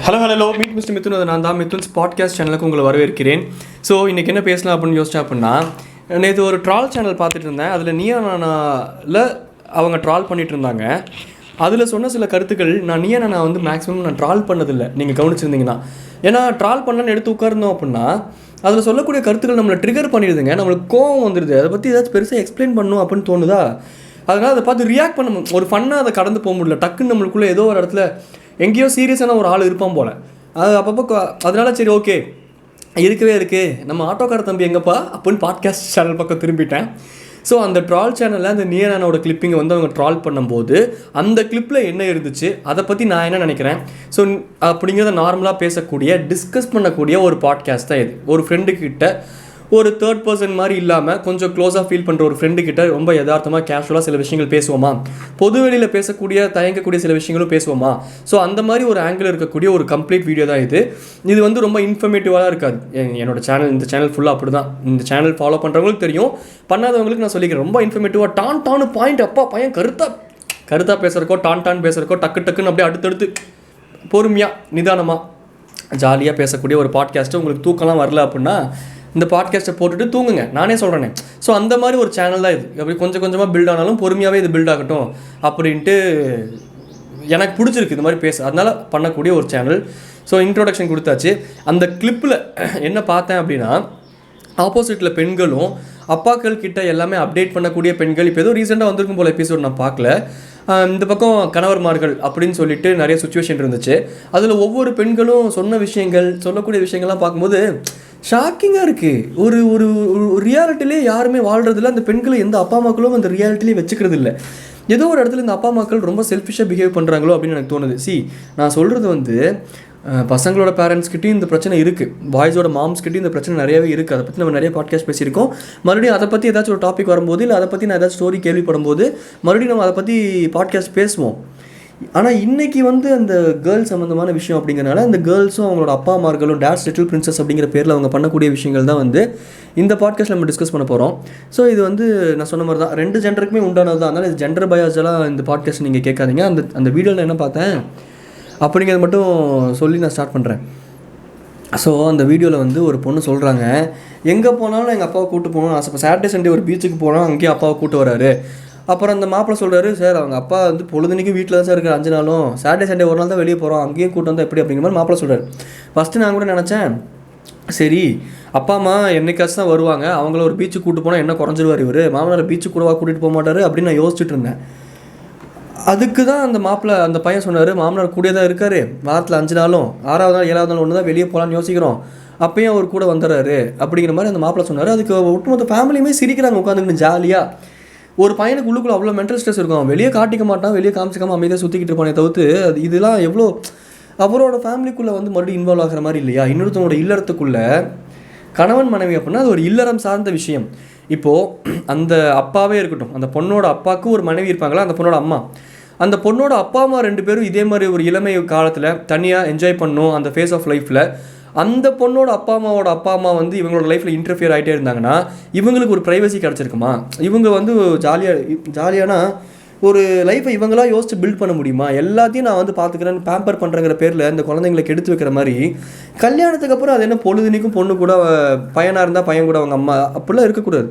Hello meet mister Mithun. அது நான் தான் மிதுன்ஸ் பாட்காஸ்ட் சேனலுக்கு உங்களை வரவேற்கிறேன். ஸோ இன்றைக்கி என்ன பேசலாம் அப்படின்னு யோசிச்சேன் அப்படின்னா, நேற்று ஒரு ட்ரால் சேனல் பார்த்துட்டு இருந்தேன். அதில் நீயா நானாவில் அவங்க ட்ரால் பண்ணிகிட்டு இருந்தாங்க. அதில் சொன்ன சில கருத்துக்கள் நீயா நானா வந்து மேக்ஸிமம் நான் ட்ரால் பண்ணதில்லை, நீங்கள் கவனிச்சிருந்தீங்கன்னா. ஏன்னா ட்ரால் பண்ணலான்னு எடுத்து உட்கார்ந்தோம் அப்படின்னா அதில் சொல்லக்கூடிய கருத்துக்கள் நம்மளை ட்ரிகர் பண்ணிடுதுங்க, நம்மளுக்கு கோவம் வந்துடுது. அதை பற்றி ஏதாச்சும் பெருசாக எக்ஸ்பிளைன் பண்ணணும் அப்படின்னு தோணுதா, அதனால் அதை பார்த்து ரியாக்ட் பண்ண ஒரு ஃபன்னாக அதை கடந்து போக முடியல. டக்குன்னு நம்மளுக்குள்ளே ஏதோ ஒரு இடத்துல எங்கேயோ சீரியஸான ஒரு ஆள் இருப்பான் போல். அது அப்பப்போ அதனால சரி ஓகே இருக்கவே இருக்குது, நம்ம ஆட்டோக்கார தம்பி எங்கப்பா அப்படின்னு பாட்காஸ்ட் சேனல் பக்கம் திரும்பிட்டேன். ஸோ அந்த ட்ரால் சேனலில் அந்த நீயா நானாவோட கிளிப்பிங்கை வந்து அவங்க ட்ரால் பண்ணும்போது அந்த கிளிப்பில் என்ன இருந்துச்சு, அதை பற்றி நான் என்ன நினைக்கிறேன், ஸோ அப்படிங்கிறத நார்மலாக பேசக்கூடிய டிஸ்கஸ் பண்ணக்கூடிய ஒரு பாட்காஸ்ட் தான் இது. ஒரு ஃப்ரெண்டுக்கிட்ட ஒரு தேர்ட் பர்சன் மாதிரி இல்லாமல் கொஞ்சம் க்ளோஸாக ஃபீல் பண்ணுற ஒரு ஃப்ரெண்டுக்கிட்ட ரொம்ப யதார்த்தமாக கேஷுவலாக சில விஷயங்கள் பேசுவோமா, பொதுவெளியில் பேசக்கூடிய தயங்கக்கூடிய சில விஷயங்களும் பேசுவோமா. ஸோ அந்த மாதிரி ஒரு ஆங்கிள் இருக்கக்கூடிய ஒரு கம்ப்ளீட் வீடியோ தான் இது. இது வந்து ரொம்ப இன்ஃபர்மேட்டிவாக இருக்காது. என்னோட சேனல், இந்த சேனல் ஃபுல்லாக அப்படி தான். இந்த சேனல் ஃபாலோ பண்ணுறவங்களுக்கு தெரியும், பண்ணாதவங்களுக்கு நான் சொல்லிக்கிறேன். ரொம்ப இன்ஃபர்மேட்டிவாக டான் பாயிண்ட், அப்பா பையன் கருத்தாக பேசுகிறக்கோ டான் பேசுகிறக்கோ டக்குன்னு அப்படியே அடுத்தடுத்து பொறுமையாக நிதானமாக ஜாலியாக பேசக்கூடிய ஒரு பாட்காஸ்ட்டு. உங்களுக்கு தூக்கம்லாம் வரல அப்படின்னா இந்த பாட்காஸ்ட்டை போட்டுட்டு தூங்குங்க, நானே சொல்கிறேனே. ஸோ அந்த மாதிரி ஒரு சேனல் தான் இது. அப்படி கொஞ்சம் கொஞ்சமாக பில்ட் ஆனாலும் பொறுமையாகவே இது பில்ட் ஆகட்டும் அப்படின்ட்டு எனக்கு பிடிச்சிருக்கு இது மாதிரி பேச, அதனால் பண்ணக்கூடிய ஒரு சேனல். ஸோ இன்ட்ரோடக்ஷன் கொடுத்தாச்சு. அந்த கிளிப்பில் என்ன பார்த்தேன் அப்படின்னா, ஆப்போசிட்டில் பெண்களும் அப்பாக்கள் கிட்ட எல்லாமே அப்டேட் பண்ணக்கூடிய பெண்கள். இப்போ ஏதோ ரீசெண்டாக வந்திருக்கும் போல் எபிசோட் நான் பார்க்கல. இந்த பக்கம் கணவர்மார்கள் அப்படின்னு சொல்லிட்டு நிறைய சுச்சுவேஷன் இருந்துச்சு. அதில் ஒவ்வொரு பெண்களும் சொன்ன விஷயங்கள், சொல்லக்கூடிய விஷயங்கள்லாம் பார்க்கும்போது ஷாக்கிங்காக இருக்குது. ஒரு ஒரு ரியாலிட்டிலே யாருமே வாழ்கிறதில்ல. அந்த பெண்களை எந்த அப்பா அம்மாக்களும் அந்த ரியாலிட்டிலே வச்சுக்கிறது இல்லை. ஏதோ ஒரு இடத்துல இந்த அப்பா அம்மாக்கள் ரொம்ப செல்ஃபிஷாக பிஹேவ் பண்ணுறாங்களோ அப்படின்னு எனக்கு தோணுது. நான் சொல்கிறது வந்து பசங்களோட பேரண்ட்ஸ்கிட்டையும் இந்த பிரச்சனை இருக்குது, பாய்ஸோட மாம்ஸ்கிட்டையும் இந்த பிரச்சனை நிறையவே இருக்குது. அதை பற்றி நம்ம நிறைய பாட்காஸ்ட் பேசியிருக்கோம். மறுபடியும் அதை பற்றி ஏதாச்சும் ஒரு டாபிக் வரும்போது, இல்லை அதை பற்றி நான் ஏதாச்சும் ஸ்டோரி கேள்விப்படும்போது மறுபடியும் நம்ம அதை பற்றி பாட்காஸ்ட் பேசுவோம். ஆனால் இன்றைக்கி வந்து அந்த கேர்ள்ஸ் சம்மந்தமான விஷயம் அப்படிங்கிறனால அந்த கேர்ள்ஸும் அவங்களோட அப்பா அம்மார்களும் டேட்ஸ் லிட்டில் பிரின்சஸ் அப்படிங்கிற பேரில் அவங்க பண்ணக்கூடிய விஷயங்கள் தான் வந்து இந்த பாட்காஸ்ட் நம்ம டிஸ்கஸ் பண்ண போகிறோம். ஸோ இது வந்து நான் சொன்ன மாதிரி தான், ரெண்டு ஜெண்டருக்குமே உண்டானது தான். அதனால் இது ஜெண்டர் பயாஸெல்லாம் இந்த பாட்காஸ்ட் நீங்கள் கேட்காதீங்க. அந்த வீடியோவில் என்ன பார்த்தேன் அப்படிங்கிறது மட்டும் சொல்லி நான் ஸ்டார்ட் பண்ணுறேன். ஸோ அந்த வீடியோவில் வந்து ஒரு பொண்ணு சொல்கிறாங்க, எங்கே போனாலும் எங்கள் அப்பாவை கூப்பிட்டு போகணும் ஆசை. சாட்டர்டே சண்டே ஒரு பீச்சுக்கு போனால் அங்கேயும் அப்பாவை கூப்பிட்டு வராரு. அப்புறம் அந்த மாப்பிள்ளை சொல்கிறாரு, சார் அவங்க அப்பா வந்து பொழுதுனிக்கும் வீட்டில் தான் சார் இருக்கிற 5 நாளும், சாட்டர்டே சண்டே ஒரு நாள் தான் வெளியே போகிறோம், அங்கேயும் கூட்டு வந்தால் எப்படி அப்படிங்கிற மாதிரி மாப்பிள்ளை சொல்கிறார். ஃபஸ்ட்டு நான் கூட நினச்சேன், சரி அப்பா அம்மா என்னைக்காச்சும் தான் வருவாங்க, அவங்கள ஒரு பீச்சுக்கு கூப்பிட்டு போனால் என்ன குறைஞ்சிருவார் இவர், மாமனார் பீச்சுக்கு கூடவா கூட்டிகிட்டு போக மாட்டார் அப்படின்னு நான் யோசிச்சுட்டு இருந்தேன். அதுக்கு தான் அந்த மாப்பிள்ளை, அந்த பையன் சொன்னார், மாமனார் கூடயே தான் இருக்கார், வாரத்தில் 5 நாளும் 6வது நாள் 7வது நாள் ஒன்று தான் வெளியே போகலான்னு யோசிக்கிறோம், அப்பயும் அவர் கூட வந்துடுறாரு அப்படிங்கிற மாதிரி அந்த மாப்பிள்ளை சொன்னார். அதுக்கு ஒட்டுமொத்த ஃபேமிலியுமே சிரிக்கிறாங்க உட்காந்துக்கிட்டு ஜாலியாக. ஒரு பையனுக்கு உள்ளுக்குள்ள அவ்வளோ மென்டல் ஸ்ட்ரெஸ் இருக்கும், வெளியே காட்டிக்க மாட்டான், வெளியே காமிச்சிக்காமல் அமைதியாக சுற்றிக்கிட்டு இருப்பானே தவிர்த்து அது இதெல்லாம் எவ்வளோ அவரோட ஃபேமிலிக்குள்ளே வந்து மறுபடியும் இன்வால்வ் ஆகிற மாதிரி இல்லையா. இன்னொருத்தனோட இல்லறத்துக்குள்ளே கணவன் மனைவி அப்படின்னா அது ஒரு இல்லறம் சார்ந்த விஷயம். இப்போது அந்த அப்பாவே இருக்கட்டும், அந்த பொண்ணோட அப்பாவுக்கு ஒரு மனைவி இருப்பாங்களா, அந்த பொண்ணோட அம்மா, அந்த பொண்ணோட அப்பா அம்மா 2 பேரும் இதே மாதிரி ஒரு இளமை காலத்தில் தனியாக என்ஜாய் பண்ணணும் அந்த ஃபேஸ் ஆஃப் லைஃப்பில். அந்த பொண்ணோட அப்பா அம்மா வந்து இவங்களோட லைஃப்பில் இன்டர்ஃபியர் ஆகிட்டே இருந்தாங்கன்னா இவங்களுக்கு ஒரு ப்ரைவசி கிடச்சிருக்குமா? இவங்க வந்து ஜாலியானா ஒரு லைஃப்பை இவங்களாம் யோசிச்சு பில்ட் பண்ண முடியுமா? எல்லாத்தையும் நான் வந்து பார்த்துக்கிறேன், பேம்பர் பண்ணுறங்கிற பேரில் இந்த குழந்தைங்களுக்கு எடுத்து வைக்கிற மாதிரி கல்யாணத்துக்கு அப்புறம் அது என்ன பொழுதுனிக்கும் பொண்ணு கூட பையனாக இருந்தால் பையன் கூட அவங்க அம்மா அப்படிலாம் இருக்கக்கூடாது.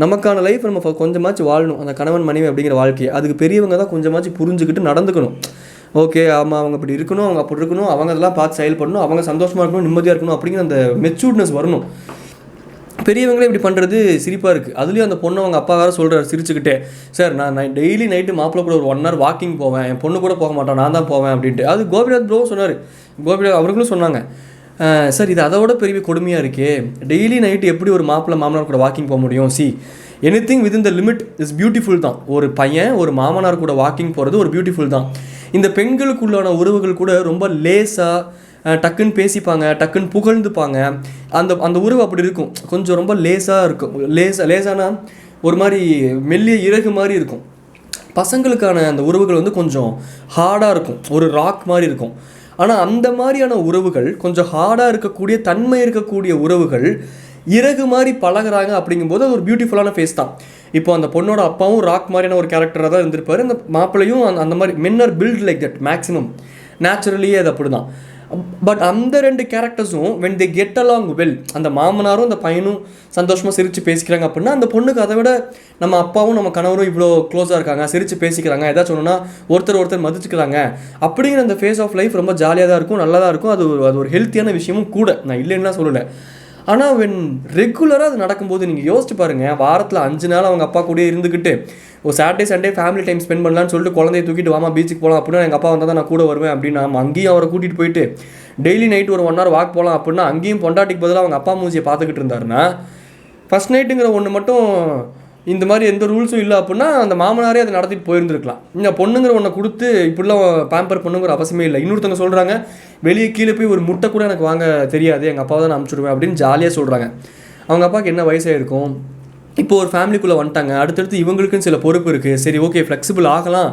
நமக்கான லைஃப் நம்ம கொஞ்சமாச்சும் வாழணும், அந்த கணவன் மனைவி அப்படிங்கிற வாழ்க்கையை. அதுக்கு பெரியவங்க தான் கொஞ்சமாச்சும் புரிஞ்சுக்கிட்டு நடந்துக்கணும். ஓகே ஆமாம் அவங்க இப்படி இருக்கணும், அவங்க அப்படி இருக்கணும், அவங்க அதெல்லாம் பார்த்து செயல்படணும், அவங்க சந்தோஷமாக இருக்கணும், நிம்மதியாக இருக்கணும் அப்படிங்கிற அந்த மெச்சூர்ட்னஸ் வரணும். பெரியவங்களே இப்படி பண்ணுறது சிரிப்பாக இருக்குது. அதுலேயும் அந்த பொண்ணு அவங்க அப்பா வேறு சொல்கிறார் சிரிச்சுக்கிட்டே, சார் நான் டெய்லி நைட்டு மாப்பிள்ளை கூட ஒரு 1 hour வாக்கிங் போவேன், என் பொண்ணு கூட போக மாட்டான், நான் தான் போவேன் அப்படின்ட்டு. அது கோபிநாத் ப்ரோ சொன்னார், கோபிநாத் அவர்களும் சொன்னாங்க, சார் இது அதோட பெரிய கொடுமையாக இருக்கே, டெய்லி நைட்டு எப்படி ஒரு மாப்பிள்ளை மாமனார் கூட வாக்கிங் போக முடியும்? Anything within the limit is beautiful தான். ஒரு பையன் ஒரு மாமனார் கூட வாக்கிங் போகிறது ஒரு பியூட்டிஃபுல் தான். இந்த பெண்களுக்குள்ளான உறவுகள் கூட ரொம்ப லேசாக டக்குன்னு பேசிப்பாங்க, டக்குன்னு புகழ்ந்துப்பாங்க. அந்த உறவு அப்படி இருக்கும், கொஞ்சம் ரொம்ப லேசாக இருக்கும். லேசானா ஒரு மாதிரி மெல்லிய இறகு மாதிரி இருக்கும். பசங்களுக்கான அந்த உறவுகள் வந்து கொஞ்சம் ஹார்டாக இருக்கும், ஒரு ராக் மாதிரி இருக்கும். ஆனால் அந்த மாதிரியான உறவுகள், கொஞ்சம் ஹார்டாக இருக்கக்கூடிய தன்மை இருக்கக்கூடிய உறவுகள் இறகு மாதிரி பழகிறாங்க அப்படிங்கும்போது அது ஒரு பியூட்டிஃபுல்லான ஃபேஸ் தான். இப்போ அந்த பொண்ணோட அப்பாவும் ராக் மாதிரியான ஒரு கேரக்டராக தான் இருந்திருப்பார். அந்த மாப்பிள்ளையும் அந்த மாதிரி men are built like that maximum நேச்சுரலியே அது அப்படி தான். பட் அந்த 2 கேரக்டர்ஸும் when they get along well, அந்த மாமனாரும் அந்த பையனும் சந்தோஷமாக சிரித்து பேசிக்கிறாங்க அப்படின்னா அந்த பொண்ணுக்கு அதை விட நம்ம அப்பாவும் நம்ம கணவரும் இவ்வளோ க்ளோஸாக இருக்காங்க, சிரித்து பேசிக்கிறாங்க, ஏதாச்சும் ஒன்றுனா ஒருத்தர் மதிச்சுக்கிறாங்க அப்படிங்கிற அந்த ஃபேஸ் ஆஃப் லைஃப் ரொம்ப ஜாலியாக தான் இருக்கும், நல்லா தான் இருக்கும். அது ஒரு ஹெல்த்தியான விஷயமும் கூட, நான் இல்லைன்னா சொல்லலை. ஆனால் வென் ரெகுலராக அது நடக்கும்போது நீங்கள் யோசிச்சு பாருங்கள், வாரத்தில் 5 நாள் அவங்க அப்பா கூட இருந்துக்கிட்டு ஒரு Saturday Sunday family time spend பண்ணலான்னு சொல்லிட்டு குழந்தைய தூக்கிட்டு வாமா பீச்சுக்கு போகலாம் அப்படின்னா எங்கள் அப்பா வந்தால் தான் நான் கூட வருவேன் அப்படின்னு நம்ம அங்கேயும் அவரை கூட்டிகிட்டு போயிட்டு டெய்லி நைட் ஒரு 1 hour வாக் போகலாம் அப்படின்னா அங்கேயும் பொண்டாட்டிக்கு பதிலாக அவங்க அப்பா மூஞ்சியை பார்த்துக்கிட்டு இருந்தாருன்னா, ஃபஸ்ட் நைட்டுங்கிற ஒன்று மட்டும் இந்த மாதிரி எந்த ரூல்ஸும் இல்லை அப்படின்னா அந்த மாமனாரே அதை நடத்திட்டு போயிருந்துருக்கலாம். இந்த பொண்ணுங்கிற ஒன்றை கொடுத்து இப்படிலாம் பேம்பர் பண்ணுங்கிற அவசியமே இல்லை. இன்னொருத்தவங்க சொல்கிறாங்க, வெளியே கீழே போய் ஒரு முட்டை கூட எனக்கு வாங்க தெரியாது, எங்கள் அப்பாவை தான் நான் அனுப்பிச்சுடுவேன் அப்படின்னு ஜாலியாக சொல்கிறாங்க. அவங்க அப்பாவுக்கு என்ன வயசாக இருக்கும், இப்போ ஒரு ஃபேமிலிக்குள்ளே வந்துட்டாங்க, அடுத்தடுத்து இவங்களுக்குன்னு சில பொறுப்பு இருக்குது, சரி ஓகே ஃப்ளெக்சிபிள் ஆகலாம்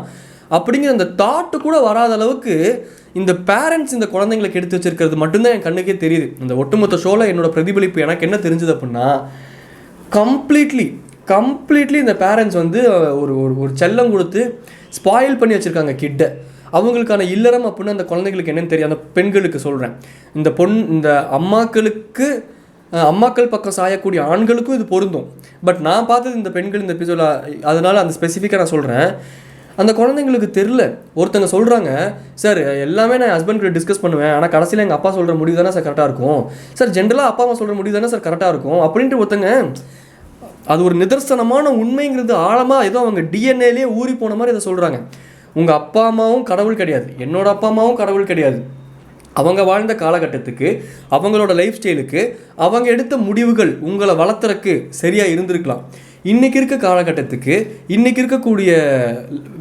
அப்படிங்கிற அந்த தாட்டு கூட வராத அளவுக்கு இந்த பேரண்ட்ஸ் இந்த குழந்தைங்களுக்கு எடுத்து வச்சிருக்கிறது மட்டும்தான் என் கண்ணுக்கே தெரியுது. இந்த ஒட்டுமொத்த ஷோவில் என்னோட பிரதிபலிப்பு எனக்கு என்ன தெரிஞ்சது அப்படின்னா, கம்ப்ளீட்லி இந்த பேரண்ட்ஸ் வந்து ஒரு செல்லம் கொடுத்து ஸ்பாயில் பண்ணி வச்சுருக்காங்க கிட்டை. அவங்களுக்கான இல்லறம் அப்படின்னு அந்த குழந்தைங்களுக்கு என்னென்னு தெரியும். அந்த பெண்களுக்கு சொல்கிறேன், இந்த அம்மாக்களுக்கு அம்மாக்கள் பக்கம் சாயக்கூடிய ஆண்களுக்கும் இது பொருந்தும். பட் நான் பார்த்தது இந்த பெண்கள் இந்த எபிசோட, அதனால் அந்த ஸ்பெசிஃபிக்காக நான் சொல்கிறேன். அந்த குழந்தைங்களுக்கு தெரில, ஒருத்தங்க சொல்கிறாங்க, சார் எல்லாமே நான் ஹஸ்பண்ட் கிட்ட டிஸ்கஸ் பண்ணுவேன், ஆனால் கடைசியில் எங்கள் அப்பா சொல்கிற முடிவு தானே சார் கரெக்டாக இருக்கும், சார் ஜென்ரலாக அப்பா அம்மா சொல்கிற முடிவு தானே சார் கரெக்டாக இருக்கும் அப்படின்ட்டு ஒருத்தங்க, அது ஒரு நிதர்சனமான உண்மைங்கிறது ஆழமாக ஏதோ அவங்க டிஎன்ஏலேயே ஊறி போன மாதிரி அதை சொல்கிறாங்க. உங்கள் அப்பா அம்மாவும் கடவுள் கிடையாது, என்னோட அப்பா அம்மாவும் கடவுள் கிடையாது. அவங்க வாழ்ந்த காலகட்டத்துக்கு, அவங்களோட லைஃப் ஸ்டைலுக்கு, அவங்க எடுத்த முடிவுகள் உங்களை வளர்த்துறக்கு சரியாக இருந்திருக்கலாம். இன்றைக்கி இருக்க காலகட்டத்துக்கு, இன்றைக்கி இருக்கக்கூடிய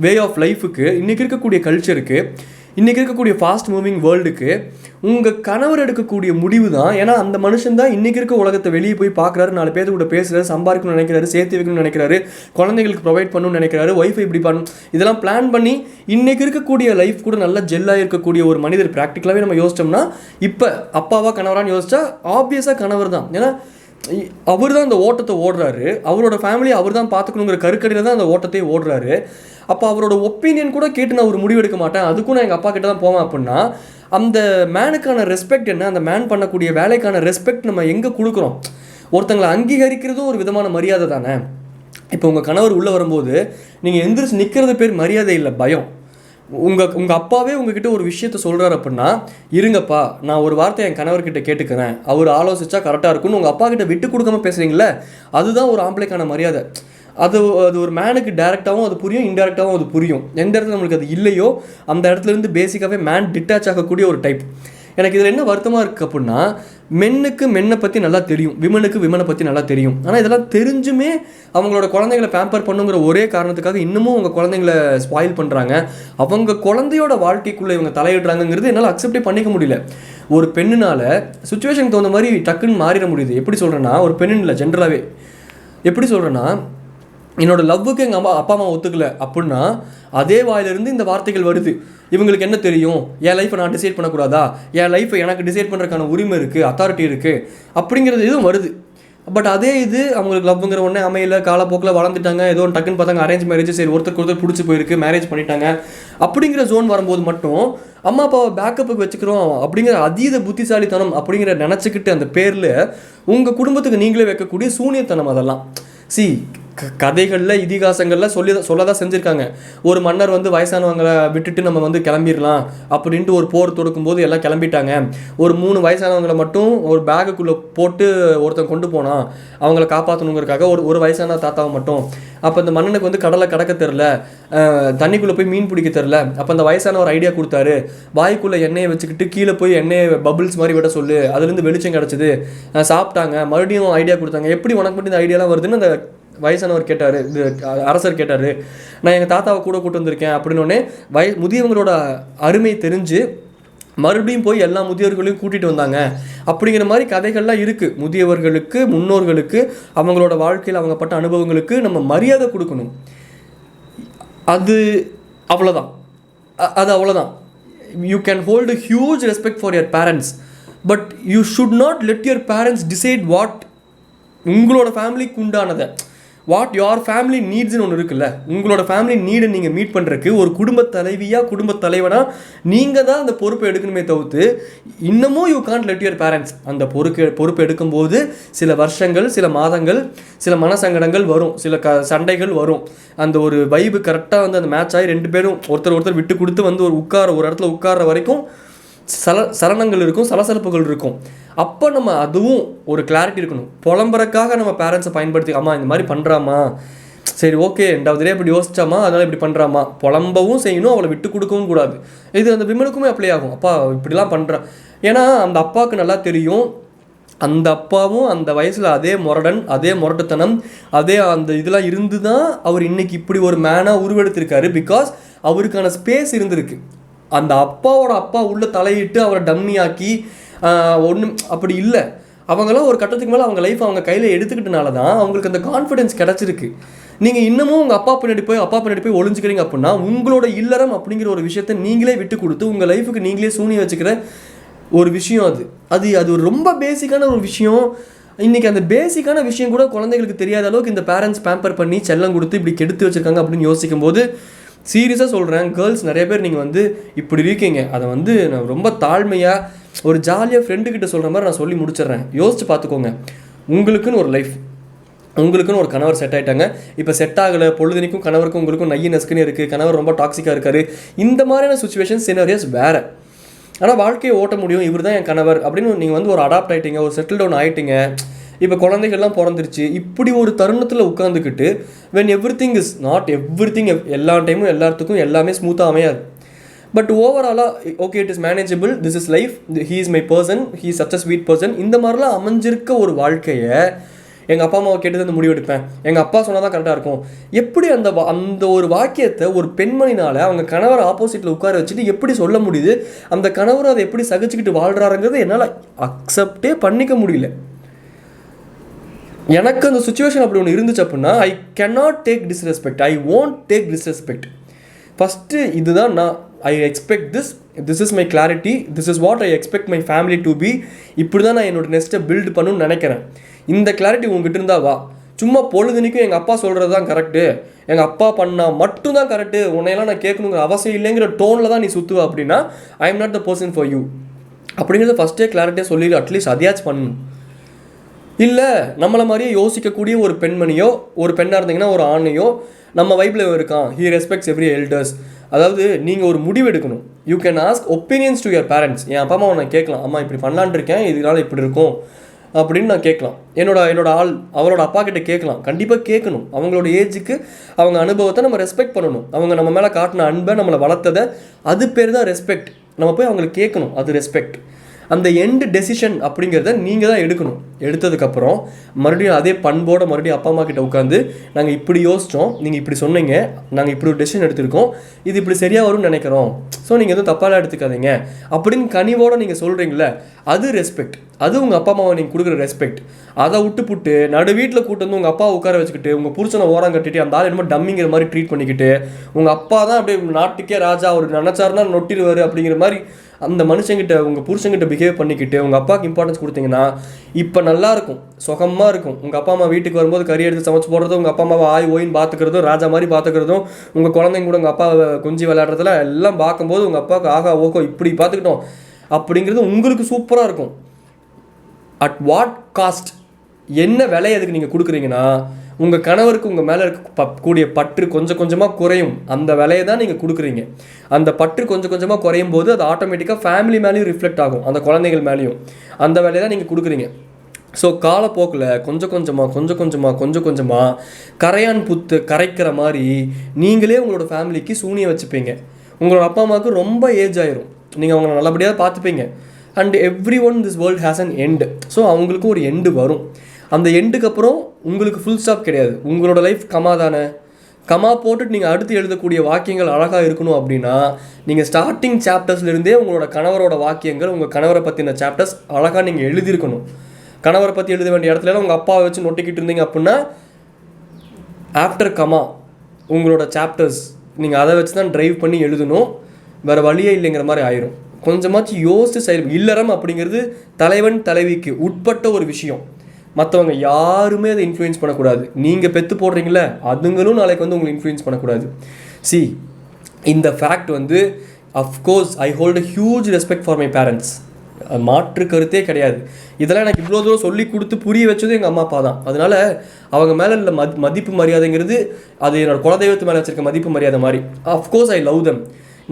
வே ஆஃப் லைஃபுக்கு, இன்றைக்கி இருக்கக்கூடிய கல்ச்சருக்கு, இன்றைக்கி இருக்கக்கூடிய ஃபாஸ்ட் மூவிங் வேர்ல்டுக்கு உங்கள் கணவர் எடுக்கக்கூடிய முடிவு தான். ஏன்னா அந்த மனுஷன் தான் இன்றைக்கி இருக்க உலகத்தை வெளியே போய் பார்க்குறாரு, 4 பேர் கூட பேசுகிறாரு, சம்பாதிக்கணும்னு நினைக்கிறாரு, சேர்த்து வைக்கணும்னு நினைக்கிறாரு, குழந்தைங்களுக்கு ப்ரொவைட் பண்ணணும்னு நினைக்கிறாரு, ஒய்ஃபை இப்படி பண்ணணும், இதெல்லாம் பிளான் பண்ணி இன்றைக்கி இருக்கக்கூடிய லைஃப் கூட நல்லா ஜெல்லாக இருக்கக்கூடிய ஒரு மனிதர். ப்ராக்டிக்கலாகவே நம்ம யோசிச்சோம்னா, இப்போ அப்பாவா கணவரான்னு யோசிச்சா ஆப்வியஸாக கணவர் தான். ஏன்னா அவர் தான் அந்த ஓட்டத்தை ஓடுறாரு, அவரோட ஃபேமிலியை அவர் தான் பார்த்துக்கணுங்கிற கருக்கடியில் தான் அந்த ஓட்டத்தையே ஓடுறாரு. அப்போ அவரோட ஒப்பீனியன் கூட கேட்டு நான் ஒரு முடிவு எடுக்க மாட்டேன், அதுக்கும் நான் எங்கள் அப்பா கிட்ட தான் போவேன் அப்படின்னா, அந்த மேனுக்கான ரெஸ்பெக்ட் என்ன, அந்த மேன் பண்ணக்கூடிய வேலைக்கான ரெஸ்பெக்ட் நம்ம எங்கே கொடுக்குறோம்? ஒருத்தங்களை அங்கீகரிக்கிறதும் ஒரு விதமான மரியாதை தானே. இப்போ உங்கள் கணவர் உள்ளே வரும்போது நீங்கள் எந்திரிச்சு நிற்கிறது பேர் மரியாதை இல்லை, பயம். உங்கள் அப்பாவே உங்ககிட்ட ஒரு விஷயத்த சொல்கிறார் அப்படின்னா, இருங்கப்பா நான் ஒரு வார்த்தை என் கணவர்கிட்ட கேட்டுக்கிறேன், அவர் ஆலோசிச்சா கரெக்டாக இருக்குன்னு உங்கள் அப்பா கிட்ட விட்டு கொடுக்காம பேசுகிறீங்களே, அதுதான் ஒரு ஆம்பளைக்கான மரியாதை. அது ஒரு மேனுக்கு டேரெக்டாகவும் அது புரியும், இன்டெரக்டாகவும் அது புரியும். எந்த இடத்துல நம்மளுக்கு அது இல்லையோ அந்த இடத்துலேருந்து பேசிக்காகவே மேன் டிட்டாச் ஆகக்கூடிய ஒரு டைப். எனக்கு இதில் என்ன வருத்தமாக இருக்குது அப்படின்னா, மென்னை பற்றி நல்லா தெரியும், விமனை பற்றி நல்லா தெரியும். ஆனால் இதெல்லாம் தெரிஞ்சுமே அவங்களோட குழந்தைங்களை பேம்பர் பண்ணுங்கிற ஒரே காரணத்துக்காக இன்னமும் அவங்க குழந்தைங்களை ஸ்பாயில் பண்ணுறாங்க. அவங்க குழந்தையோட வாழ்க்கைக்குள்ளே இவங்க தலையிடுறாங்கிறது என்னால் அக்செப்டே பண்ணிக்க முடியல. ஒரு பெண்ணுனால் சுச்சுவேஷனுக்கு தகுந்த மாதிரி டக்குன்னு மாறிட முடியுது. எப்படி சொல்கிறேன்னா, ஒரு பெண்ணுன்னு இல்லை, ஜென்ரலாகவே எப்படி சொல்கிறேன்னா, என்னோட லவ்வுக்கு எங்கள் அப்பா அம்மா ஒத்துக்கலை அப்படின்னா அதே வாயிலிருந்து இந்த வார்த்தைகள் வருது. இவங்களுக்கு என்ன தெரியும், என் லைஃப்பை நான் டிசைட் பண்ணக்கூடாதா, என் லைஃப்பை எனக்கு டிசைட் பண்ணுறதுக்கான உரிமை இருக்குது, அத்தாரிட்டி இருக்குது அப்படிங்கிறது இதுவும் வருது. பட் அதே இது அவங்களுக்கு லவ்ங்கிற ஒன்றே அமையல, காலப்போக்கில் வளர்ந்துட்டாங்க, ஏதோ ஒன்று டக்குன்னு பார்த்தாங்க அரேஞ்ச் மேரேஜ், சரி ஒருத்தருக்கு பிடிச்சி போயிருக்கு, மேரேஜ் பண்ணிட்டாங்க அப்படிங்கிற ஜோன் வரும்போது மட்டும் அம்மா அப்பாவை பேக்கப்புக்கு வச்சுக்கிறோம் அப்படிங்கிற அதீத புத்திசாலித்தனம் அப்படிங்கிற நினச்சிக்கிட்டு அந்த பேரில் உங்கள் குடும்பத்துக்கு நீங்களே வைக்கக்கூடிய சூனியத்தனம். அதெல்லாம் கதைகளில் இதிகாசங்களில் சொல்லதான் செஞ்சுருக்காங்க. ஒரு மன்னர் வந்து வயசானவங்களை விட்டுட்டு நம்ம கிளம்பிடலாம் அப்படின்ட்டு ஒரு போர் தொடுக்கும்போது எல்லாம் கிளம்பிட்டாங்க. ஒரு 3 வயசானவங்களை மட்டும் ஒரு பேக்குள்ளே போட்டு ஒருத்தன் கொண்டு போனான் அவங்கள காப்பாற்றணுங்கிறதுக்காக, ஒரு வயசான தாத்தாவை மட்டும். அப்போ இந்த மன்னனுக்கு கடலை கடக்க தெரில, தண்ணிக்குள்ளே போய் மீன் பிடிக்க தெரில. அப்போ அந்த வயசான ஒரு ஐடியா கொடுத்தாரு, வாய்க்குள்ளே எண்ணெயை வச்சுக்கிட்டு கீழே போய் எண்ணெயை பபிள்ஸ் மாதிரி விட சொல்லு, அதுலேருந்து வெளிச்சம் கிடச்சிது, சாப்பிட்டாங்க, மறுபடியும் ஐடியா கொடுத்தாங்க. எப்படி உனக்கு மட்டும் இந்த ஐடியாலாம் வருதுன்னு அந்த வயசானவர் கேட்டார், இது அரசர் கேட்டார். நான் எங்கள் தாத்தாவை கூட கூட்டு வந்திருக்கேன் அப்படின்னோடனே முதியவங்களோட அருமை தெரிஞ்சு மறுபடியும் போய் எல்லா முதியவர்களையும் கூட்டிகிட்டு வந்தாங்க அப்படிங்கிற மாதிரி கதைகள்லாம் இருக்குது. முதியவர்களுக்கு, முன்னோர்களுக்கு, அவங்களோட வாழ்க்கையில் அவங்க பட்ட அனுபவங்களுக்கு நம்ம மரியாதை கொடுக்கணும். அது அவ்வளோதான். You can hold a huge respect for your parents, but you should not let your parents decide what உங்களோட ஃபேமிலிக்கு உண்டானதை. வாட் யுவர் ஃபேமிலி நீட்ஸ்னு ஒன்று இருக்குல்ல, உங்களோட ஃபேமிலி நீடை நீங்கள் மீட் பண்ணுறதுக்கு ஒரு குடும்ப தலைவியாக குடும்ப தலைவனாக நீங்கள் தான் அந்த பொறுப்பை எடுக்கணுமே தவிர்த்து இன்னமும் you can't let your parents அந்த பொறுப்பு எடுக்கும்போது சில வருஷங்கள், சில மாதங்கள், சில மனசங்கடங்கள் வரும், சில சண்டைகள் வரும். அந்த ஒரு வைபு கரெக்டாக வந்து அந்த மேட்ச் ஆகி 2 பேரும் ஒருத்தர் விட்டு கொடுத்து வந்து ஒரு இடத்துல உட்கார்ற வரைக்கும் சலனங்கள் இருக்கும், சலசலப்புகள் இருக்கும். அப்போ நம்ம அதுவும் ஒரு கிளாரிட்டி இருக்கணும். புலம்புறக்காக நம்ம பேரண்ட்ஸை பயன்படுத்தி அம்மா இந்த மாதிரி பண்ணுறாமா, சரி ஓகே 2வது இப்படி யோசிச்சாமா அதனால் இப்படி பண்ணுறாமா, புலம்பவும் செய்யணும், அவளை விட்டு கொடுக்கவும் கூடாது. இது அந்த விமனுக்குமே அப்ளை ஆகும். அப்பா இப்படிலாம் பண்ணுறான். ஏன்னா அந்த அப்பாவுக்கு நல்லா தெரியும், அந்த அப்பாவும் அந்த வயசில் அதே முரடன், அதே முரட்டுத்தனம், அதே அந்த இதெல்லாம் இருந்து தான் அவர் இன்னைக்கு இப்படி ஒரு மேனாக உருவெடுத்திருக்காரு. பிகாஸ் அவருக்கான ஸ்பேஸ் இருந்திருக்கு. அந்த அப்பாவோட அப்பா உள்ள தலையிட்டு அவரை டம்மி ஆக்கி ஒன்றும் அப்படி இல்லை. அவங்களாம் ஒரு கட்டத்துக்கு மேலே அவங்க லைஃப் அவங்க கையில் எடுத்துக்கிட்டனால தான் அவங்களுக்கு அந்த கான்ஃபிடென்ஸ் கிடச்சிருக்கு. நீங்கள் இன்னமும் உங்கள் அப்பா பின்னாடி போய் ஒளிஞ்சுக்கிறீங்க அப்படின்னா உங்களோட இல்லறம் அப்படிங்கிற ஒரு விஷயத்த நீங்களே விட்டு கொடுத்து உங்கள் லைஃபுக்கு நீங்களே சூனி வச்சுக்கிற ஒரு விஷயம். அது ஒரு ரொம்ப பேசிக்கான ஒரு விஷயம். இன்றைக்கி அந்த பேசிக்கான விஷயம் கூட குழந்தைகளுக்கு தெரியாத அளவுக்கு இந்த பேரண்ட்ஸ் பேம்பர் பண்ணி செல்லம் கொடுத்து இப்படி கெடுத்து வச்சுருக்காங்க அப்படின்னு யோசிக்கும் போது சீரியஸாக சொல்கிறேன், கேர்ள்ஸ் நிறைய பேர் நீங்கள் வந்து இப்படி இருக்கீங்க. அதை வந்து நான் ரொம்ப தாழ்மையாக ஒரு ஜாலியாக ஃப்ரெண்டுக்கிட்ட சொல்கிற மாதிரி நான் சொல்லி முடிச்சிடுறேன். யோசிச்சு பார்த்துக்கோங்க. உங்களுக்குன்னு ஒரு லைஃப், உங்களுக்குன்னு ஒரு கணவர் செட் ஆகிட்டாங்க. இப்போ செட் ஆகலை, பொழுதுனிக்கும் கணவருக்கும் உங்களுக்கும் நைய நசுக்குன்னு இருக்குது, கணவர் ரொம்ப டாக்ஸிக்காக இருக்காரு, இந்த மாதிரியான சுச்சுவேஷன் சினாரியோஸ் வேறு. ஆனால் வாழ்க்கையை ஓட்ட முடியும், இவர் தான் என் கணவர் அப்படின்னு நீங்கள் வந்து ஒரு அடாப்ட் ஆகிட்டீங்க, ஒரு செட்டில் டவுன் ஆகிட்டீங்க, இப்போ குழந்தைகள்லாம் பிறந்துருச்சு. இப்படி ஒரு தருணத்தில் உட்காந்துக்கிட்டு when everything is not everything எல்லா டைமும் எல்லாத்துக்கும் எல்லாமே ஸ்மூத்தாக அமையாது. பட் ஓவராலாக okay it is manageable, this is life, he is my person, he is such a sweet person. இந்த மாதிரிலாம் அமைஞ்சிருக்க ஒரு வாழ்க்கையை எங்கள் அப்பா அம்மாவை கேட்டு அந்த முடிவெடுப்பேன், எங்கள் அப்பா சொன்னால் தான் கரெக்டாக இருக்கும். எப்படி அந்த ஒரு வாக்கியத்தை ஒரு பெண்மணினால் அவங்க கணவர் ஆப்போசிட்டில் உட்கார வச்சுட்டு எப்படி சொல்ல முடியுது? அந்த கணவர் அதை எப்படி சகிச்சுக்கிட்டு வாழ்கிறாருங்கிறது என்னால் அக்செப்டே பண்ணிக்க முடியல. எனக்கு அந்த சுச்சுவேஷன் அப்படி ஒன்று இருந்துச்சு அப்படின்னா I cannot take disrespect, I won't take disrespect. First இதுதான் நான் I expect this is my clarity, this is what I expect my family to be. இப்படி தான் நான் என்னோட நெக்ஸ்ட்டை பில்டு பண்ணணும்னு நினைக்கிறேன். இந்த கிளாரிட்டி உங்ககிட்ட இருந்தால் வா. சும்மா பொழுதுனிக்கும் எங்கள் அப்பா சொல்கிறது தான் கரெக்டு, எங்கள் அப்பா பண்ணால் மட்டும்தான் கரெக்டு, உன்னையெல்லாம் நான் கேட்கணுங்கிற அவசியம் இல்லைங்கிற டோனில் தான் நீ சுற்றுவ அப்படின்னா I am not the person for you அப்படிங்கிறத ஃபஸ்ட்டே கிளாரிட்டியாக சொல்லி அட்லீஸ்ட் அதையாச்சும் பண்ணணும். இல்லை நம்மளை மாதிரியே யோசிக்கக்கூடிய ஒரு பெண்மணியோ, ஒரு பெண்ணாக இருந்தீங்கன்னா ஒரு ஆணையோ நம்ம வைப்பில் இருக்கான், ஹீ ரெஸ்பெக்ட்ஸ் எவ்ரி எல்டர்ஸ். அதாவது நீங்கள் ஒரு முடிவு எடுக்கணும். You can ask opinions to your parents. என் அப்பா அம்மாவை நான் கேட்கலாம், அம்மா இப்படி பண்ணலான் இருக்கேன், இதனால இப்படி இருக்கும் அப்படின்னு நான் கேட்கலாம். என்னோட ஆள் அவரோட அப்பா கிட்டே கேட்கலாம், கண்டிப்பாக கேட்கணும். அவங்களோட ஏஜுக்கு அவங்க அனுபவத்தை நம்ம ரெஸ்பெக்ட் பண்ணணும். அவங்க நம்ம மேலே காட்டின அன்பை, நம்மளை வளர்த்ததை, அது பேர் தான் ரெஸ்பெக்ட். நம்ம போய் அவங்களுக்கு கேட்கணும், அது ரெஸ்பெக்ட். அந்த எண்டு டெசிஷன் அப்படிங்கிறத நீங்கள் தான் எடுக்கணும். எடுத்ததுக்கப்புறம் மறுபடியும் அதே பண்போடு மறுபடியும் அப்பா அம்மா கிட்ட உட்காந்து நாங்கள் இப்படி யோசித்தோம், நீங்கள் இப்படி சொன்னீங்க, நாங்கள் இப்படி ஒரு டெசிஷன் எடுத்திருக்கோம், இது இப்படி சரியாக வரும்னு நினைக்கிறோம், ஸோ நீங்கள் எதுவும் தப்பாலாம் எடுத்துக்காதீங்க அப்படின்னு கனிவோடு நீங்கள் சொல்கிறீங்களே, அது ரெஸ்பெக்ட். அது உங்கள் அப்பா அம்மாவை நீங்கள் கொடுக்குற ரெஸ்பெக்ட். அதை விட்டுப்புட்டு நடு வீட்டில் கூட்டு வந்து உங்கள் அப்பாவை உட்கார வச்சுக்கிட்டு உங்கள் புருஷனை ஓரம் கட்டிட்டு அந்த ஆள் என்னமோ டம்மிங்கிற மாதிரி ட்ரீட் பண்ணிக்கிட்டு உங்கள் அப்பா தான் அப்படியே நாட்டுக்கே ராஜா, அவர் நினச்சாருன்னா நொட்டிடுவார் அப்படிங்கிற மாதிரி அந்த மனுஷங்கிட்ட உங்கள் புருஷங்கிட்ட பிஹேவ் பண்ணிக்கிட்டு உங்கள் அப்பாவுக்கு இம்பார்ட்டன்ஸ் கொடுத்தீங்கன்னா இப்போ நல்லாயிருக்கும், சுகமாக இருக்கும். உங்கள் அப்பா அம்மா வீட்டுக்கு வரும்போது கறி எடுத்து சமைச்சு போடுறதும், உங்கள் அப்பா அம்மாவை ஓயின்னு பார்த்துக்கிறதும், ராஜா மாதிரி பார்த்துக்கிறதும், உங்கள் குழந்தைங்க கூட உங்கள் அப்பாவை கொஞ்சி விளையாடுறதுல எல்லாம் பார்க்கும்போது உங்கள் அப்பாவுக்கு ஆகா ஓகோ இப்படி பார்த்துக்கிட்டோம் அப்படிங்கிறது உங்களுக்கு சூப்பராக இருக்கும். அட் வாட் காஸ்ட், என்ன விலை அதுக்கு நீங்கள் கொடுக்குறீங்கன்னா உங்கள் கணவருக்கு உங்கள் மேலே இருக்கக்கூடிய பற்று கொஞ்சம் கொஞ்சமாக குறையும். அந்த விலையை தான் நீங்கள் கொடுக்குறீங்க. அந்த பற்று கொஞ்சம் கொஞ்சமாக குறையும் போது அது ஆட்டோமேட்டிக்காக ஃபேமிலி மேலேயும் ரிஃப்ளெக்ட் ஆகும், அந்த குழந்தைகள் மேலேயும். அந்த விலையை தான் நீங்கள் கொடுக்குறீங்க. ஸோ காலப்போக்கில் கொஞ்சம் கொஞ்சமாக கரையான் புத்து கரைக்கிற மாதிரி நீங்களே உங்களோட ஃபேமிலிக்கு சூனியை வச்சுப்பீங்க. உங்களோட அப்பா அம்மாவுக்கு ரொம்ப ஏஜ் ஆயிரும், நீங்கள் அவங்கள நல்லபடியாக பார்த்துப்பீங்க. And everyone this world has an end. So அவங்களுக்கும் ஒரு எண்டு வரும். அந்த எண்டுக்கு அப்புறம் உங்களுக்கு ஃபுல் ஸ்டாப் கிடையாது. உங்களோட லைஃப் கமா தானே, கமா போட்டுட்டு நீங்கள் அடுத்து எழுதக்கூடிய வாக்கியங்கள் அழகாக இருக்கணும் அப்படின்னா நீங்கள் ஸ்டார்டிங் சாப்டர்ஸ்லேருந்தே உங்களோட கணவரோட வாக்கியங்கள், உங்கள் கணவரை பற்றின சாப்டர்ஸ் அழகாக நீங்கள் எழுதியிருக்கணும். கணவரை பற்றி எழுத வேண்டிய இடத்துல உங்கள் அப்பாவை வச்சு நொட்டிக்கிட்டு இருந்தீங்க அப்படின்னா ஆஃப்டர் கமா உங்களோட சாப்டர்ஸ் நீங்கள் அதை வச்சு தான் ட்ரைவ் பண்ணி எழுதணும். வேறு வழியே இல்லைங்கிற மாதிரி ஆயிரும். கொஞ்சமாச்சு யோசித்து இல்லறம் அப்படிங்கிறது தலைவன் தலைவிக்கு உட்பட்ட ஒரு விஷயம். மற்றவங்க யாருமே அதை இன்ஃப்ளூயன்ஸ் பண்ணக்கூடாது. நீங்கள் பெற்று போடுறீங்கள அதுங்களும் நாளைக்கு வந்து உங்களை இன்ஃப்ளூயன்ஸ் பண்ணக்கூடாது. சி, இந்த ஃபேக்ட் வந்து of course I hold a huge respect for my parents. மாற்று கருத்தே கிடையாது. இதெல்லாம் எனக்கு இவ்வளோ தூரம் சொல்லி கொடுத்து புரிய வச்சது எங்கள் அம்மா அப்பா தான். அதனால் அவங்க மேலே இல்லை மதிப்பு மரியாதைங்கிறது அது என்னோடய குலதெய்வத்து மேலே வச்சிருக்க மதிப்பு மரியாதை மாதிரி. அஃப்கோர்ஸ் ஐ லவ் தம்.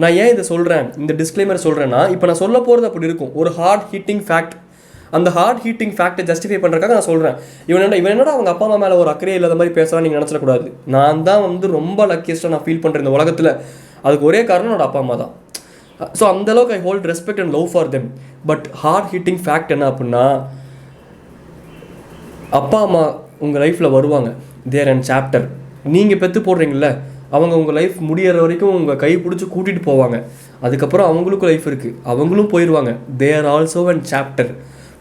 நான் ஏன் இதை சொல்கிறேன், இந்த டிஸ்க்ளைமர் சொல்கிறேன்னா, இப்போ நான் சொல்ல போகிறது அப்படி இருக்கும், ஒரு ஹார்ட் ஹிட்டிங் ஃபேக்ட். அந்த ஹார்ட் ஹீட்டிங் ஃபேக்டை ஜஸ்டிஃபை பண்ணுறதுக்காக நான் சொல்கிறேன். இவன் என்னடா அவங்க அப்பா அம்மா மேலே ஒரு அக்கறையே இல்லாத மாதிரி பேசலாம் நீங்கள் நினச்சிடக்கூடாது. நான் தான் வந்து ரொம்ப லக்கியஸ்ட்டாக நான் ஃபீல் பண்ணுறேன் இந்த உலகத்தில். அதுக்கு ஒரே காரணம் என்னோட அப்பா அம்மா தான். ஸோ அந்தளவுக்கு I hold respect and love for them. But hard hitting fact என்ன அப்படின்னா, அப்பா அம்மா உங்கள் லைஃப்பில் வருவாங்க, தேர் அண்ட் சாப்டர். நீங்கள் பெற்று போடுறீங்கள, அவங்க உங்கள் லைஃப் முடிகிற வரைக்கும் உங்கள் கை பிடிச்சி கூட்டிகிட்டு போவாங்க. அதுக்கப்புறம் அவங்களுக்கும் லைஃப் இருக்குது, அவங்களும் போயிடுவாங்க. There also and chapter.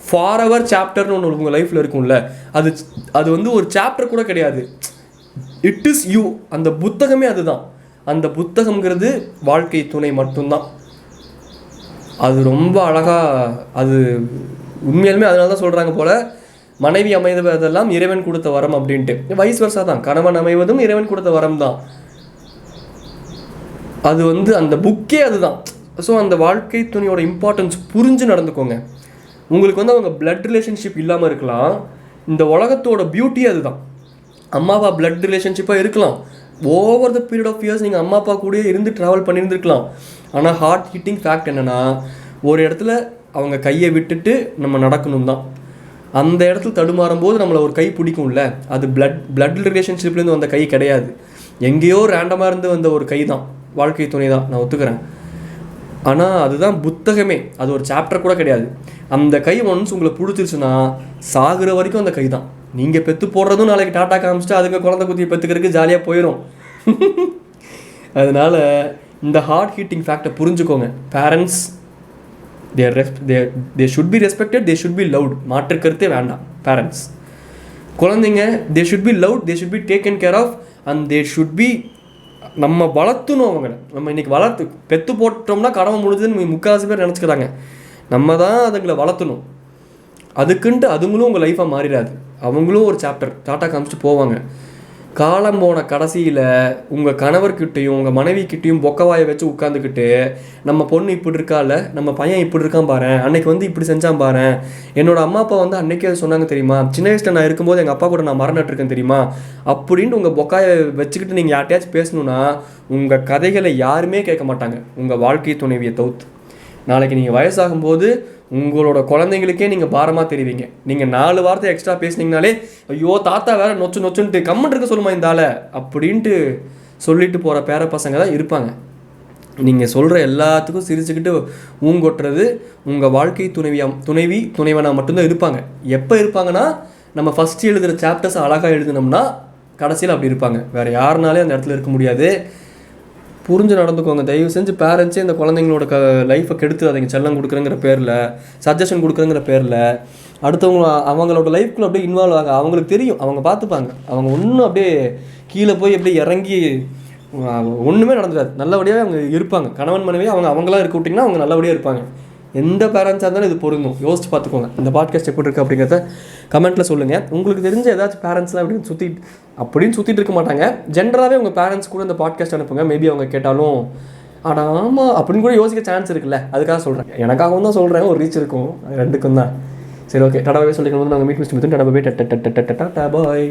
Forever சாப்டர்னு ஒன்று உங்கள் லைஃப்பில் இருக்கும்ல, அது வந்து ஒரு சாப்டர் கூட கிடையாது. It is you. அந்த புத்தகமே அதுதான். அந்த புத்தகங்கிறது வாழ்க்கை துணை மட்டும்தான். அது ரொம்ப அழகாக, அது உண்மையாலுமே அதனால தான் சொல்கிறாங்க போல், மனைவி அமைவதெல்லாம் இறைவன் கொடுத்த வரம் அப்படின்ட்டு. வைஸ் வர்சா தான், கணவன் அமைவதும் இறைவன் கொடுத்த வரம் தான். அது வந்து அந்த புக்கே அதுதான். ஸோ அந்த வாழ்க்கை துணையோட இம்பார்ட்டன்ஸ் புரிஞ்சு நடந்துக்கோங்க. உங்களுக்கு வந்து அவங்க பிளட் ரிலேஷன்ஷிப் இல்லாமல் இருக்கலாம், இந்த உலகத்தோட பியூட்டி அதுதான். அம்மா அப்பா பிளட் ரிலேஷன்ஷிப்பாக இருக்கலாம், over the period of years நீங்கள் அம்மா அப்பா கூடயே இருந்து ட்ராவல் பண்ணியிருந்துருக்கலாம். ஆனால் ஹார்ட் ஹிட்டிங் ஃபேக்ட் என்னென்னா, ஒரு இடத்துல அவங்க கையை விட்டுட்டு நம்ம நடக்கணும் தான். அந்த இடத்துல தடுமாறும் போது நம்மளை ஒரு கை பிடிக்கும்ல, அது பிளட் ரிலேஷன்ஷிப்லேருந்து வந்த கை கிடையாது, எங்கேயோ ரேண்டமாக இருந்து வந்த ஒரு கை தான், வாழ்க்கை துணை தான், நான் ஒத்துக்கிறேன். ஆனால் அதுதான் புத்தகமே, அது ஒரு சாப்டர் கூட கிடையாது. அந்த கை ஒன்ஸ் உங்களை பிடிச்சிருச்சுன்னா சாகுற வரைக்கும் அந்த கை தான். நீங்கள் பெற்று போடுறதும் நாளைக்கு டாட்டா காமிச்சிட்டு அதுக்கு குழந்தை குத்தியை பெற்றுக்கிறதுக்கு ஜாலியாக போயிடும். அதனால் இந்த ஹார்ட் ஹீட்டிங் ஃபேக்டை புரிஞ்சுக்கோங்க. Parents they should be respected, they should be loved. மாற்றுக்கருத்தே வேண்டாம். பேரண்ட்ஸ், குழந்தைங்க, they should be loved, they should be taken care of, and they should be, நம்ம வளர்த்துணும் அவங்கள. நம்ம இன்றைக்கி பெற்று போட்டோம்னா கடமை முடிஞ்சதுன்னு முக்கால்வாசி பேர் நினச்சிக்கிறாங்க. நம்ம தான் அதுங்களை வளர்த்தணும். அதுக்குன்ட்டு அதுங்களும் உங்கள் லைஃபாக மாறிடாது. அவங்களும் ஒரு சாப்டர் டாட்டா காமிச்சிட்டு போவாங்க. காலம் போன கடைசியில் உங்கள் கணவர்கிட்டையும் உங்கள் மனைவிக்கிட்டையும் பொக்கவாயை வச்சு உட்காந்துக்கிட்டு, நம்ம பொண்ணு இப்படி இருக்கால, நம்ம பையன் இப்படி இருக்கான் பாரு, அன்னைக்கு வந்து இப்படி செஞ்சான் பாரு, என்னோடய அம்மா அப்பா வந்து அன்னைக்கே அது சொன்னாங்க தெரியுமா, சின்ன வயசில் நான் இருக்கும்போது எங்கள் அப்பா கூட நான் மறந்துட்டுருக்கேன் தெரியுமா, அப்படின்ட்டு உங்கள் பொக்காயை வச்சுக்கிட்டு நீங்கள் யார்ட்டையாச்சும் பேசணுன்னா உங்கள் கதைகளை யாருமே கேட்க மாட்டாங்க, உங்கள் வாழ்க்கை துணைவியை தவிர்த்து. நாளைக்கு நீங்கள் வயசாகும்போது உங்களோட குழந்தைங்களுக்கே நீங்கள் பாரமாக தெரிவிங்க. நீங்கள் 4 வார்த்தை எக்ஸ்ட்ரா பேசுனீங்கனாலே, ஐயோ தாத்தா வேறு நொச்சுன்ட்டு கம்மன் இருக்க சொல்லுமா இந்த ஆளை அப்படின்ட்டு சொல்லிட்டு போகிற பேர பசங்க தான் இருப்பாங்க. நீங்கள் சொல்கிற எல்லாத்துக்கும் சிரிச்சுக்கிட்டு ஊங்கொட்டுறது உங்கள் வாழ்க்கை துணைவனாக மட்டும்தான் இருப்பாங்க. எப்போ இருப்பாங்கன்னா, நம்ம ஃபஸ்ட்டு எழுதுகிற சாப்டர்ஸ் அழகாக எழுதினோம்னா கடைசியில் அப்படி இருப்பாங்க. வேறு யாருனாலே அந்த இடத்துல இருக்க முடியாது. புரிஞ்சு நடந்துக்கோங்க. தயவு செஞ்சு பேரண்ட்ஸே இந்த குழந்தைங்களோட லைஃப்பை கெடுத்துறாதீங்க. செல்லம் கொடுக்குறங்கிற பேரில், சஜஷன் கொடுக்குறங்கிற பேரில். அடுத்தவங்க அவங்களோட லைஃப்குள்ளே அப்படியே இன்வால்வ் ஆக அவங்களுக்கு தெரியும், அவங்க பார்த்துப்பாங்க. அவங்க ஒன்றும் அப்படியே கீழே போய் அப்படியே இறங்கி ஒன்றுமே நடந்துடாது. நல்லபடியாக அவங்க இருப்பாங்க. கணவன் மனைவி அவங்களாம் இருக்க விட்டிங்கன்னா அவங்க நல்லபடியாக இருப்பாங்க. எந்த பேரண்ட்ஸாக இருந்தாலும் இது பொருந்தும். யோசிச்சு பார்த்துக்கோங்க. இந்த பாட்காஸ்ட் எப்படி இருக்குது அப்படிங்கிறத கமெண்ட்டில் சொல்லுங்கள். உங்களுக்கு தெரிஞ்ச ஏதாச்சும் பேரண்ட்ஸ்லாம் அப்படின்னு சுற்றிட்டு இருக்க மாட்டாங்க. ஜென்ரலாகவே உங்கள் பேரண்ட்ஸ் கூட இந்த பாட்காஸ்ட் அனுப்புங்க. மேபி அவங்க கேட்டாலும் ஆமாம் அப்படின்னு கூட யோசிக்க சான்ஸ் இருக்குல்ல, அதுக்காக சொல்கிறேன். எனக்காகவும் தான் சொல்கிறேன், ஒரு ரீச் இருக்கும், ரெண்டுக்கும் தான். சரி, ஓகே, டடாவே சொல்லிக்கணும். நாங்கள் மீட் மிஸ்ட் மித்து டடாவே பாய்.